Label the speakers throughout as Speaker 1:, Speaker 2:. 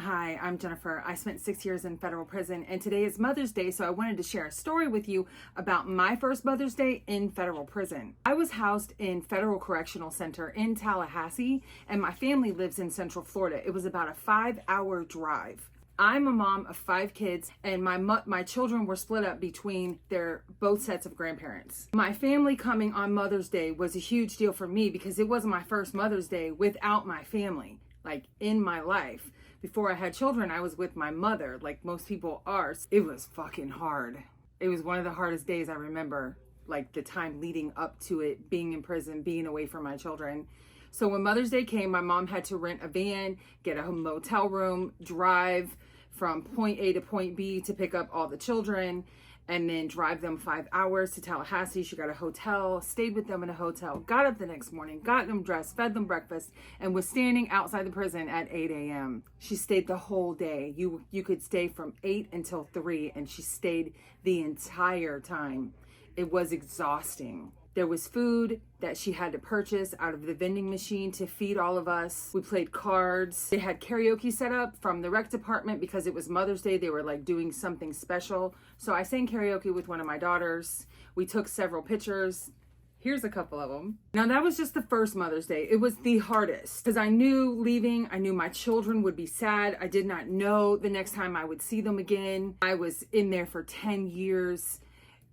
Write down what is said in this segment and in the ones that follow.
Speaker 1: Hi, I'm Jennifer. I spent 6 years in federal prison, and today is Mother's Day, so I wanted to share a story with you about my first Mother's Day in federal prison. I was housed in Federal Correctional Center in Tallahassee, and my family lives in Central Florida. It was about a 5-hour drive. I'm a mom of 5 kids, and my children were split up between their both sets of grandparents. My family coming on Mother's Day was a huge deal for me because it wasn't my first Mother's Day without my family. Like, in my life, before I had children, I was with my mother, like most people are. It was fucking hard. It was one of the hardest days I remember, like the time leading up to it, being in prison, being away from my children. So when Mother's Day came, my mom had to rent a van, get a motel room, drive from point A to point B to pick up all the children, and then drive them 5 hours to Tallahassee. She got a hotel, stayed with them in a hotel, got up the next morning, got them dressed, fed them breakfast, and was standing outside the prison at 8 a.m. She stayed the whole day. You could stay from 8 until 3, and she stayed the entire time. It was exhausting. There was food that she had to purchase out of the vending machine to feed all of us. We played cards. They had karaoke set up from the rec department because it was Mother's Day. They were like doing something special. So I sang karaoke with one of my daughters. We took several pictures. Here's a couple of them. Now that was just the first Mother's Day. It was the hardest because I knew leaving, I knew my children would be sad. I did not know the next time I would see them again. I was in there for 10 years.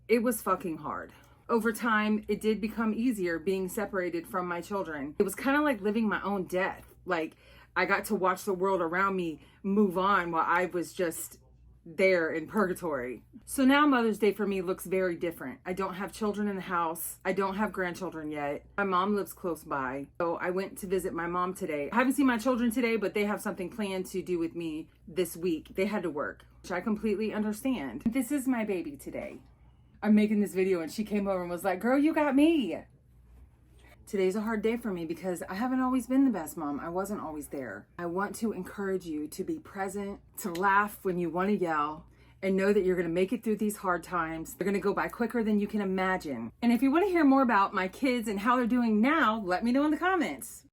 Speaker 1: It was fucking hard. Over time, it did become easier being separated from my children. It was kind of like living my own death. Like, I got to watch the world around me move on while I was just there in purgatory. So now Mother's Day for me looks very different. I don't have children in the house. I don't have grandchildren yet. My mom lives close by. So I went to visit my mom today. I haven't seen my children today, but they have something planned to do with me this week. They had to work, which I completely understand. This is my baby today. I'm making this video and she came over and was like, girl, you got me. Today's a hard day for me because I haven't always been the best mom. I wasn't always there. I want to encourage you to be present, to laugh when you want to yell, and know that you're going to make it through these hard times. They're going to go by quicker than you can imagine. And if you want to hear more about my kids and how they're doing now, let me know in the comments.